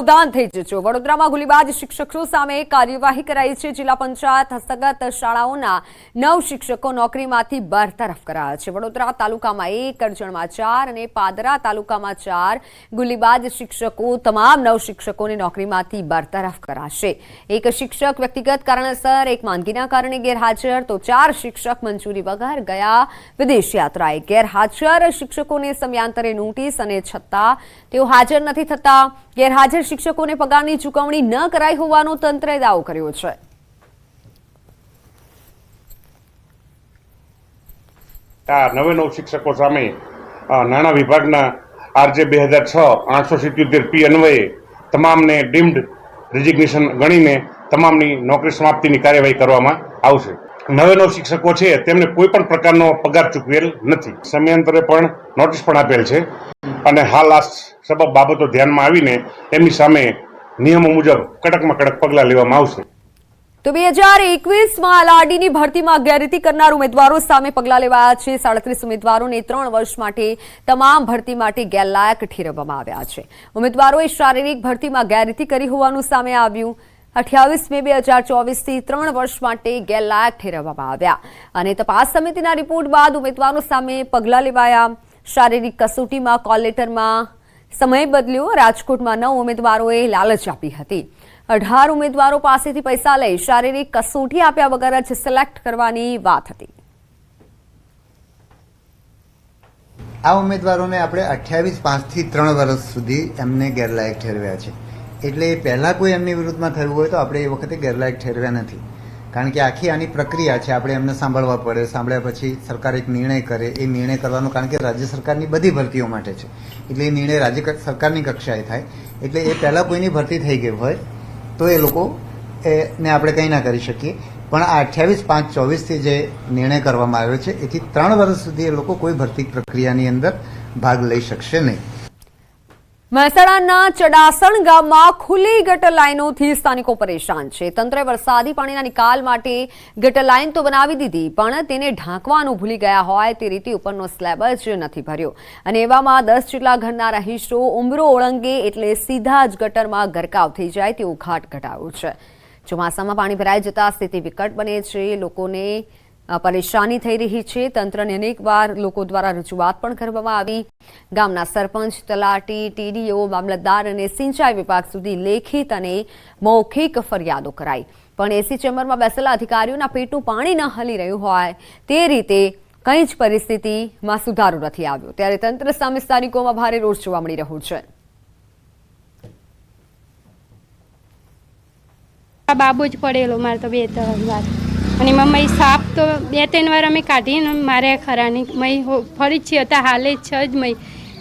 સાવધાન થઈ જજો। વડોદરામાં ગુલીબાજ શિક્ષકો સામે કાર્યવાહી કરાઈ છે। જિલ્લા પંચાયત હસ્તગત શાળાઓના 9 શિક્ષકો નોકરીમાંથી બરતરફ કરાયા છે। વડોદરા તાલુકામાં 1, કરજણમાં 4 અને પાદરા તાલુકામાં 4 ગુલીબાજ શિક્ષકો તમામ 9 શિક્ષકોને નોકરીમાંથી બરતરફ કરાશે। એક શિક્ષક વ્યક્તિગત કારણસર એક માંદગીના કારણે ગેરહાજર તો 4 શિક્ષક મંજૂરી વગર ગયા વિદેશ યાત્રાએ। ગેરહાજર શિક્ષકોને સમયાંતરે નોટિસ અને છતાં તેઓ હાજર નથી થતા ગેરહાજર શિક્ષકોને પગારની ચૂકવણી ન કરાઈ હોવાનો તંત્રએ દાવો કર્યો છે। આ 9 શિક્ષકો સામે નાણાં વિભાગના RJ 2006-877P અન્વયે તમામને ડીમ્ડ રિઝિગ્નેશન ગણીને તમામની નોકરી સમાપ્તિની કાર્યવાહી કરવામાં આવશે। 9 શિક્ષકો છે તેમને કોઈ પણ પ્રકારનો પગાર ચૂકવેલ નથી। સમયાંતરે પણ નોટિસ પણ આપેલ છે અને હાલ આ સબબ બાબતો ધ્યાનમાં આવીને એમની સામે નિયમો મુજબ કડકમાં કડક પગલાં લેવામાં આવશે। તો 2021માં LRDની ભરતીમાં ગેરરીતિ કરનાર ઉમેદવારો સામે પગલાં લેવાયા છે। 37 ઉમેદવારોને 3 વર્ષ માટે તમામ ભરતી માટે ગેરલાયક ઠેરવવામાં આવ્યા છે। ઉમેદવારોએ શારીરિક ભરતીમાં ગેરરીતિ કરી હોવાનું સામે આવ્યું। 28 મે 2024થી 3 વર્ષ માટે ગેરલાયક ઠેરવવામાં આવ્યા અને તપાસ સમિતિના રિપોર્ટ બાદ ઉમેદવારો સામે પગલાં લેવાયા। શારીરિક કસોટીમાં કોલ લેટરમાં સમય બદલ્યો। રાજકોટમાં 9 ઉમેદવારોએ લાલચ આપી હતી। 18 ઉમેદવારો પાસેથી પૈસા લઈ શારીરિક કસોટી આપ્યા વગર જ સિલેક્ટ કરવાની વાત હતી। આ ઉમેદવારોને આપણે 28/5થી 3 વર્ષ સુધી એમને ગેરલાયક ઠેરવ્યા છે। એટલે પહેલાં કોઈ એમની વિરુદ્ધમાં થયું હોય તો આપણે એ વખતે ગેરલાયક ઠેરવ્યા નથી, કારણ કે આખી આની પ્રક્રિયા છે। આપણે એમને સાંભળવા પડે, સાંભળ્યા પછી સરકાર એક નિર્ણય કરે। એ નિર્ણય કરવાનો કારણ કે રાજ્ય સરકારની બધી ભરતીઓ માટે છે, એટલે એ નિર્ણય રાજ્ય સરકારની કક્ષાએ થાય। એટલે એ પહેલાં કોઈની ભરતી થઈ ગઈ હોય તો એ લોકો ને આપણે કંઈ ના કરી શકીએ, પણ આ 28/5/24થી જે નિર્ણય કરવામાં આવ્યો છે એથી 3 વર્ષ સુધી એ લોકો કોઈ ભરતી પ્રક્રિયાની અંદર ભાગ લઈ શકશે નહીં। મહેસાણાના ચડાસણ ગામમાં ખુલ્લી ગટર લાઇનોથી સ્થાનિકો પરેશાન છે। તંત્રે વરસાદી પાણીના નિકાલ માટે ગટર લાઇન તો બનાવી દીધી, પણ તેને ઢાંકવાનું ભૂલી ગયા હોય તે રીતે ઉપરનો સ્લેબ જ નથી ભર્યો અને એવામાં 10 જેટલા ઘરના રહીશો ઉંબરો ઓળંગે એટલે સીધા જ ગટરમાં ગરકાવ થઈ જાય તેવો ઘાટ ઘટાડ્યો છે। ચોમાસામાં પાણી ભરાઈ જતા સ્થિતિ વિકટ બને છે। લોકોને પરેશાની થઈ રહી છે। તંત્રને અનેકવાર લોકો દ્વારા રજૂઆત પણ કરવામાં આવી। ગામના સરપંચ, તલાટી, TDO, મામલતદાર અને સિંચાઈ વિભાગ સુધી લેખિત અને મૌખિક ફરિયાદો કરાઈ, પણ એસી ચેમ્બરમાં બેસેલા અધિકારીઓના પેટનું પાણી ન હલી રહ્યું હોય તે રીતે કંઈ જ પરિસ્થિતિમાં સુધારો નથી આવ્યો, ત્યારે તંત્ર સામે સ્થાનિકોમાં ભારે રોષ જોવા મળી રહ્યો છે। બાબુ જ પડેલો મારે તો 2-3 વાર અને મમ્મી સાપ તો 2-3 વાર અમે કાઢીને મારે ખરાની મય ફરી જ હતા હાલે જ જ મય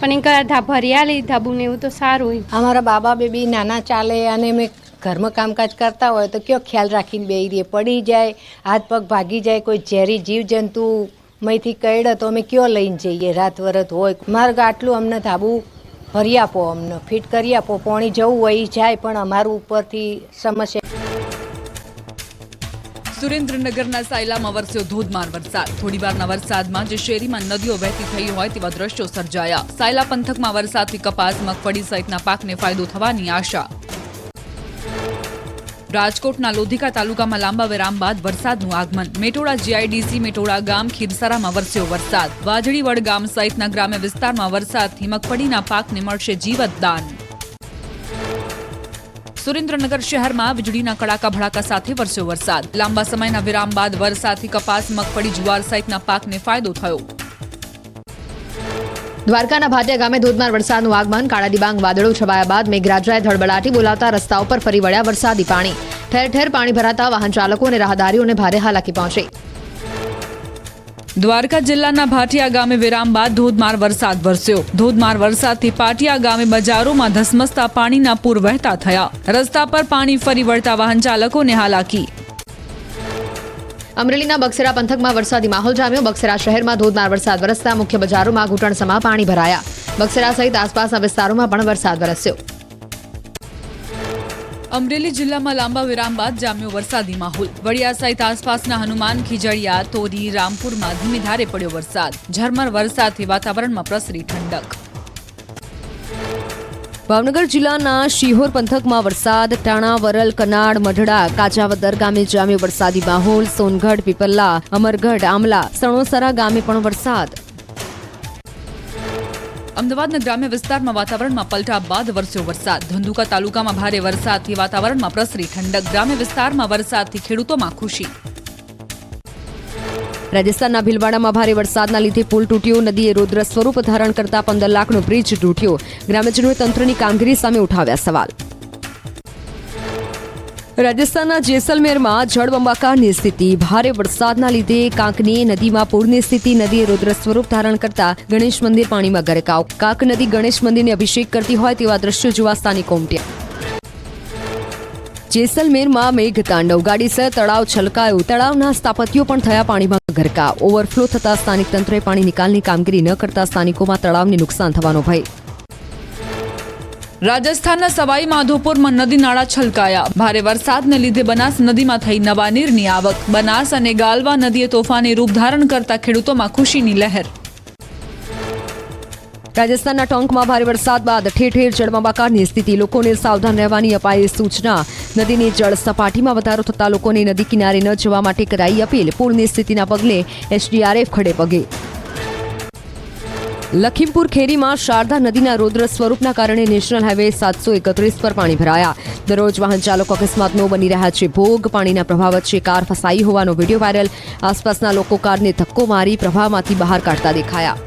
પણ એ ભર્યા લઈ ધાબુને એવું તો સારું હોય। અમારા બાબા બેબી નાના ચાલે અને મેં ઘરમાં કામકાજ કરતા હોય તો કયો ખ્યાલ રાખીને બેહી રહીએ, પડી જાય, હાથ પગ ભાગી જાય, કોઈ ઝેરી જીવજંતુ મયથી કઈડે તો અમે કયો લઈને જઈએ? રાત વરત હોય મારે આટલું અમને ધાબુ ભરી આપો, અમને ફિટ કરી આપો, પાણી જવું હોય જાય પણ અમારું ઉપરથી સમસ્યા। સુરેન્દ્રનગરના સાયલામાં વરસ્યો ધોધમાર વરસાદ। થોડીવારના વરસાદમાં જે શેરીમાં નદીઓ વહેતી થઈ હોય તેવા દ્રશ્યો સર્જાયા। સાયલા પંથકમાં વરસાદથી કપાસ, મગફળી સહિતના પાકને ફાયદો થવાની આશા। રાજકોટના લોધિકા તાલુકામાં લાંબા વિરામ બાદ વરસાદનું આગમન। મેટોડા GIDC મેટોડા ગામ ખીરસરામાં વરસ્યો વરસાદ। વાજડીવડ ગામ સહિતના ગ્રામ્ય વિસ્તારમાં વરસાદથી મગફળીના પાકને મળશે જીવતદાન। સુરેન્દ્રનગર શહેરમાં વીજળીના કડાકા ભડાકા સાથે વરસ્યો વરસાદ। લાંબા સમયના વિરામ બાદ વરસાદથી કપાસ, મગફળી, જુવાર સહિતના પાકને ફાયદો થયો। દ્વારકાના ભાટિયા ગામે ધોધમાર વરસાદનું આગમન। કાળા ડિબાંગ વાદળો છવાયા બાદ મેઘરાજાએ ધડબડાટી બોલાવતા રસ્તાઓ પર ફરી વળ્યા વરસાદી પાણી। ઠેર ઠેર પાણી ભરાતા વાહન ચાલકો અને રાહદારીઓને ભારે હાલાકી પહોંચી। દ્વારકા જિલ્લાના ભાટિયા ગામે વિરામ બાદ ધોધમાર વરસાદ વરસ્યો। ધોધમાર વરસાદથી પાટિયા ગામે બજારોમાં ધસમસતા પાણીના પૂર વહેતા થયા। રસ્તા પર પાણી ફરી વળતા વાહન ચાલકોને હાલાકી। અમરેલીના બગસરા પંથકમાં વરસાદી માહોલ જામ્યો। બગસરા શહેરમાં ધોધમાર વરસાદ વરસતા મુખ્ય બજારોમાં ઘૂંટણસમા પાણી ભરાયા। બગસરા સહિત આસપાસના વિસ્તારોમાં પણ વરસાદ વરસ્યો। અમરેલી જિલ્લામાં લાંબા વિરામ બાદ જામ્યો વરસાદી માહોલ। વડિયા સહિત આસપાસના હનુમાન, ખીજડીયા, તોરી, રામપુરમાં ધીમી ધારે પડ્યો વરસાદ। ઝરમર વરસાદથી વાતાવરણમાં પ્રસરી ઠંડક। ભાવનગર જિલ્લાના શિહોર પંથકમાં વરસાદ. ટાણા, વરલ, કનાડ, મઢડા, કાજાવદર ગામે જામ્યો વરસાદી માહોલ. સોનગઢ, પીપલ્લા, અમરગઢ, આમલા, સણોસરા ગામે પણ વરસાદ. અમદાવાદના ગ્રામ્ય વિસ્તારમાં વાતાવરણમાં પલટા બાદ વરસ્યો વરસાદ. ધંધુકા તાલુકામાં ભારે વરસાદથી વાતાવરણમાં પ્રસરી ઠંડક. ગ્રામ્ય વિસ્તારમાં વરસાદથી ખેડૂતોમાં ખુશી. રાજસ્થાનના ભીલવાડામાં ભારે વરસાદના લીધે પુલ તૂટ્યો. નદીએ રૌદ્ર સ્વરૂપ ધારણ કરતા 15 લાખનો બ્રિજ તૂટ્યો. ગ્રામજનોએ તંત્રની કામગીરી સામે ઉઠાવ્યા સવાલ. રાજસ્થાનના જેસલમેરમાં જળબંબાકારની સ્થિતિ. ભારે વરસાદના લીધે કાંકની નદીમાં પૂરની સ્થિતિ. નદીએ રૌદ્ર સ્વરૂપ ધારણ કરતા ગણેશ મંદિર પાણીમાં ગરકાવ. કાંક નદી ગણેશ મંદિરને અભિષેક કરતી હોય તેવા દ્રશ્યો જોવા સ્થાનિકો ઉમટ્યા. જેસલમેરમાં મેઘતાંડવ. ગાડીસર તળાવ છલકાયું. તળાવના સ્થાપત્યો પણ થયા પાણીમાં ગરકાવ. ઓવરફ્લો થતા સ્થાનિક તંત્રએ પાણી નિકાલની કામગીરી ન કરતા સ્થાનિકોમાં તળાવને નુકસાન થવાનો ભય. રાજસ્થાનના સવાઈ માધોપુરમાં નદી નાળા છલકાયા. ભારે વરસાદને લીધે બનાસ નદીમાં થઈ નવા નીરની આવક. બનાસ અને ગાલવા નદીએ તોફાની રૂપ ધારણ કરતા ખેડૂતોમાં ખુશીની લહેર. રાજસ્થાનના ટોંકમાં ભારે વરસાદ બાદ ઠેર ઠેર જળબંબાકારની સ્થિતિ. લોકોને સાવધાન રહેવાની અપાઈ સૂચના. નદીની જળ સપાટીમાં વધારો થતા લોકોને નદી કિનારે ન જવા માટે કરાઈ અપીલ. પૂરની સ્થિતિના પગલે એસડીઆરએફ ખડે પગે. લખીમપુર ખેરીમાં શારદા નદીના રૌદ્ર સ્વરૂપના કારણે નેશનલ હાઈવે 731 પર પાણી ભરાયા. દરરોજ વાહન ચાલકો અકસ્માતનો બની રહ્યા છે ભોગ. પાણીના પ્રભાવ વચ્ચે કાર ફસાઈ હોવાનો વિડીયો વાયરલ. આસપાસના લોકો કારને ધક્કો મારી પ્રવાહમાંથી બહાર કાઢતા દેખાયા.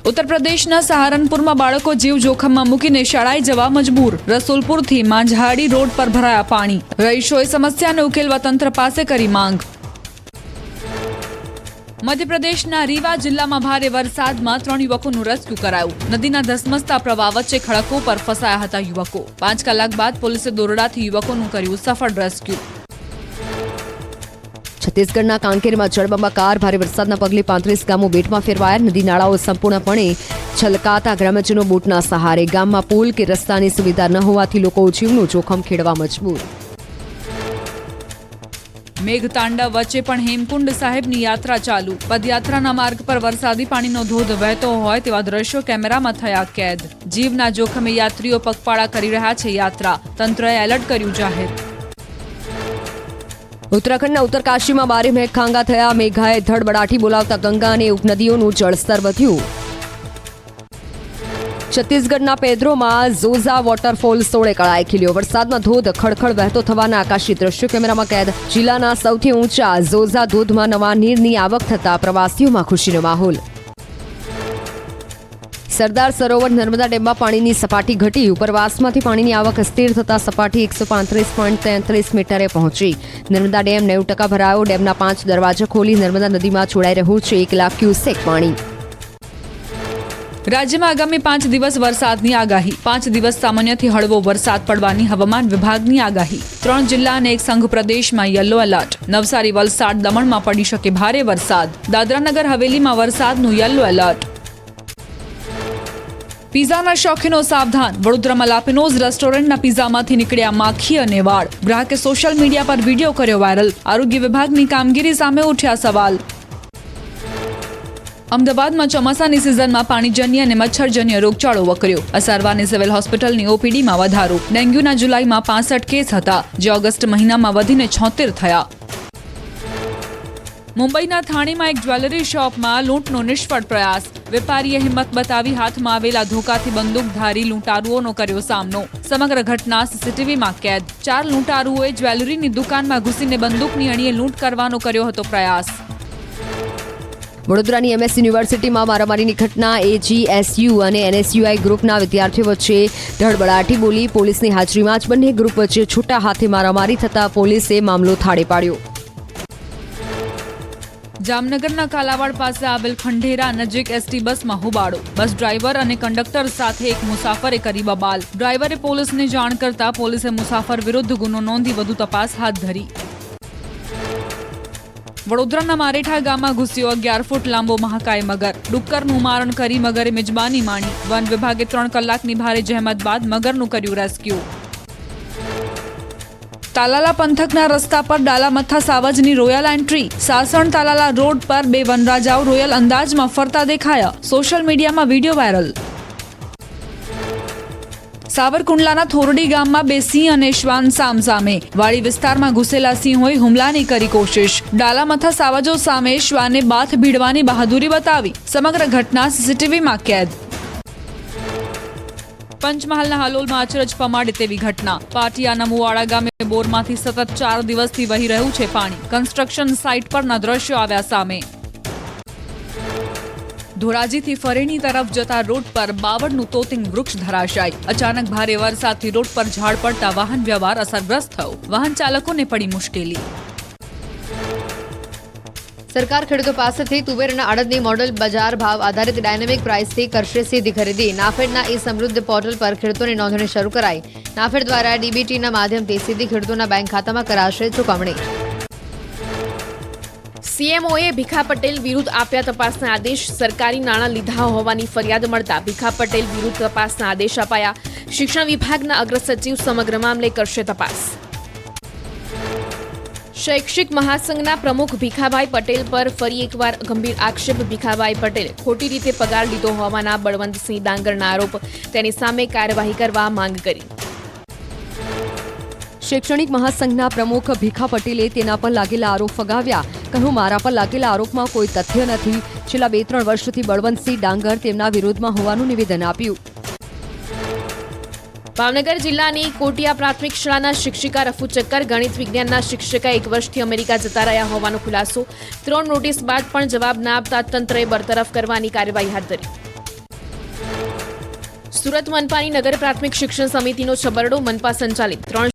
ઉત્તર પ્રદેશના સહારનપુરમાં બાળકો જીવ જોખમમાં મૂકીને શાળાએ જવા મજબૂર. રસુલપુરથી માંઝાડી રોડ પર ભરાયા પાણી. રહીશોએ સમસ્યાને ઉકેલવા તંત્ર પાસે કરી માંગ. મધ્યપ્રદેશના રીવા જિલ્લામાં ભારે વરસાદમાં 3 યુવકોનું રેસ્ક્યુ કરાયું. નદીના ધસમસતા પ્રવાહ વચ્ચે ખડકો પર ફસાયા હતા યુવકો. 5 કલાક બાદ પોલીસે દોરડાથી યુવકોનું કર્યું સફળ રેસ્ક્યુ. છત્તીસગઢના કાંકેરમાં જળબંબાકાર. ભારે વરસાદના પગલે 35 ગામો બેટમાં ફેરવાયા. નદી નાળાઓ સંપૂર્ણપણે છલકાતા ગ્રામજનો બોટના સહારે. ગામમાં પુલ કે રસ્તાની સુવિધા ન હોવાથી લોકો જીવનું જોખમ ખેડવા મજબૂર. મેઘતાંડવ વચ્ચે પણ હેમકુંડ સાહેબની યાત્રા ચાલુ. પદયાત્રાના માર્ગ પર વરસાદી પાણીનો ધોધ વહેતો હોય તેવા દ્રશ્યો કેમેરામાં થયા કેદ. જીવના જોખમે યાત્રીઓ પગપાળા કરી રહ્યા છે યાત્રા. તંત્રએ એલર્ટ કર્યું જાહેર. ઉત્તરાખંડના ઉત્તરકાશીમાં ભારે મેઘખાંગા થયા. મેઘાએ ધડબડાટી બોલાવતા ગંગા અને ઉપનદીઓનું જળસ્તર વધ્યું. છત્તીસગઢના પેદ્રોમાં ઝોઝા વોટરફોલ 16 કળાએ ખીલ્યો. વરસાદમાં ધોધ ખળખળ વહેતો થવાના આકાશી દ્રશ્યો કેમેરામાં કેદ. જિલ્લાના સૌથી ઊંચા ઝોઝા ધોધમાં નવા નીરની આવક થતા પ્રવાસીઓમાં ખુશીનો માહોલ. સરદાર સરોવર નર્મદા ડેમમાં પાણીની સપાટી ઘટી. ઉપરવાસમાંથી પાણીની આવક સ્થિર થતા સપાટી 135.33 મીટરે પહોંચી. નર્મદા ડેમ 90% ભરાયો. ડેમના 5 દરવાજા ખોલી નર્મદા નદીમાં છોડાઈ રહ્યું છે 1 લાખ ક્યુસેક પાણી. રાજ્યમાં આગામી 5 દિવસ વરસાદની આગાહી. 5 દિવસ સામાન્યથી હળવો વરસાદ પડવાની હવામાન વિભાગની આગાહી. 3 જિલ્લા અને 1 સંઘ પ્રદેશમાં યલો એલર્ટ. નવસારી, વલસાડ, દમણમાં પડી શકે ભારે વરસાદ. દાદરાનગર હવેલીમાં વરસાદનું યલો એલર્ટ. પીઝાના શોખીનો સાવધાન. વડોદરામાં લાપિનોઝ રેસ્ટોરન્ટના પીઝામાંથી નીકળ્યા માખી અને વાળ. ગ્રાહકે સોશિયલ મીડિયા પર વિડીયો કર્યો વાયરલ. આરોગ્ય વિભાગની કામગીરી સામે ઉઠ્યા સવાલ. અમદાવાદમાં ચોમાસાની સિઝનમાં પાણીજન્ય અને મચ્છરજન્ય રોગચાળો વકર્યો. અસારવાની સિવિલ હોસ્પિટલની ઓપીડીમાં વધારો. ડેન્ગ્યુના જુલાઈમાં 65 કેસ હતા, જે ઓગસ્ટ મહિનામાં વધીને 76 થયા. મુંબઈના થાણીમાં એક જ્વેલરી શોપમાં લૂંટનો નિષ્ફળ પ્રયાસ. વેપારીએ હિંમત બતાવી હાથમાં આવેલા ધોકાથી બંદૂકધારી લૂંટારુઓનો કર્યો સામનો. સમગ્ર ઘટના સીસીટીવીમાં કેદ. 4 લૂંટારુઓએ જ્વેલરીની દુકાનમાં ઘૂસીને બંદૂકની અણીએ લૂંટ કરવાનો કર્યો હતો પ્રયાસ. વડોદરાની MS યુનિવર્સિટીમાં મારામારીની ઘટના. AGSU અને NSUI ગ્રુપના વિદ્યાર્થીઓ વચ્ચે ધડબડાટી બોલી. પોલીસની હાજરીમાં જ બંને ગ્રુપ વચ્ચે છૂટા હાથે મારામારી થતા પોલીસે મામલો થાળે પાડ્યો. જામનગરના કાલાવાડ પાસે આવેલ ખંડેરા નજીક એસટી બસમાં હોબાળો. બસ ડ્રાઈવર અને કંડક્ટર સાથે એક મુસાફરે કરી બબાલ. ડ્રાઈવરે પોલીસને જાણ કરતા પોલીસે મુસાફર વિરુદ્ધ ગુનો નોંધી વધુ તપાસ હાથ ધરી. વડોદરાના મારેઠા ગામમાં ઘૂસ્યો 11 ફૂટ લાંબો મહાકાય મગર. ડુક્કરનું મારણ કરી મગરે મિજબાની માણી. વન વિભાગે 3 કલાકની ભારે જહેમત બાદ મગરનું કર્યું રેસ્ક્યુ. તાલાલા પંથકના રસ્તા પર ડાલામથ્થા સાવજની royal entry. Sasan Talala road પર 2 વનરાજાઓ રોયલ અંદાજમાં ફરતા દેખાયા. સોશિયલ મીડિયામાં વિડીયો વાયરલ. સાવરકુંડલાના થોરડી ગામમાં બે સિંહ અને શ્વાન સામસામે. વાડી વિસ્તારમાં ઘૂસેલા સિંહોએ હુમલાની કરી કોશિશ. ડાલામથા સાવજો સામે શ્વાને બાથ ભીડવાની બહાદુરી બતાવી. સમગ્ર ઘટના સીસીટીવીમાં કેદ. પંચમહાલના હાલોલમાં અચરજ પમાડે તેવી ઘટના. પાટિયાના મુવાડા ગામે બોરમાંથી સતત 4 દિવસથી વહી રહ્યું છે પાણી. કન્સ્ટ્રક્શન સાઇટ પરના દ્રશ્યો આવ્યા સામે. ધોરાજીથી ફરેણી તરફ જતા રોડ પર બાવળનું તોતિંગ વૃક્ષ ધરાશાય. અચાનક ભારે વરસાદથી રોડ પર ઝાડ પડતા વાહન વ્યવહાર અસરગ્રસ્ત થયો. વાહન ચાલકોને પડી મુશ્કેલી. સરકાર ખેડૂતો પાસેથી તુવેર અને અડદની મોડલ બજાર ભાવ આધારિત ડાયનેમિક પ્રાઇસથી કરશે સીધી ખરીદી. નાફેડના ઈ સમૃદ્ધ પોર્ટલ પર ખેડૂતોની નોંધણી શરૂ કરાઈ. નાફેડ દ્વારા ડીબીટીના માધ્યમથી સીધી ખેડૂતોના બેંક ખાતામાં કરાશે ચૂકવણી. સીએમઓએ ભીખા પટેલ વિરુદ્ધ આપ્યા તપાસના આદેશ. સરકારી નાણાં લીધા હોવાની ફરિયાદ મળતા ભીખા પટેલ વિરુદ્ધ તપાસના આદેશ અપાયા. શિક્ષણ વિભાગના અગ્ર સચિવ સમગ્ર મામલે કરશે તપાસ. શૈક્ષિક મહાસંઘના પ્રમુખ ભીખાભાઈ પટેલ પર ફરી એકવાર ગંભીર આક્ષેપ. ભીખાભાઈ પટેલે ખોટી રીતે પગાર લીધો હોવાના બળવંતસિંહ ડાંગરના આરોપ. તેની સામે કાર્યવાહી કરવા માંગ કરી. શૈક્ષણિક મહાસંઘના પ્રમુખ ભીખા પટેલે તેના પર લાગેલા આરોપ ફગાવ્યા. કહ્યું, મારા પર લાગેલા આરોપમાં કોઈ તથ્ય નથી. છેલ્લા 2-3 વર્ષથી બળવંતસિંહ ડાંગર તેમના વિરોધમાં હોવાનું નિવેદન આપ્યું. ભાવનગર જિલ્લાની કોટિયા પ્રાથમિક શાળાના શિક્ષિકા રફુ ચક્કર. ગણિત વિજ્ઞાનના શિક્ષિકા 1 વર્ષથી અમેરિકા જતા રહ્યા હોવાનો ખુલાસો. 3 નોટિસ બાદ પણ જવાબ ના આપતા તંત્રએ બરતરફ કરવાની કાર્યવાહી હાથ ધરી. સુરત મનપાની નગર પ્રાથમિક શિક્ષણ સમિતિનો છબરડો. મનપા સંચાલિત 3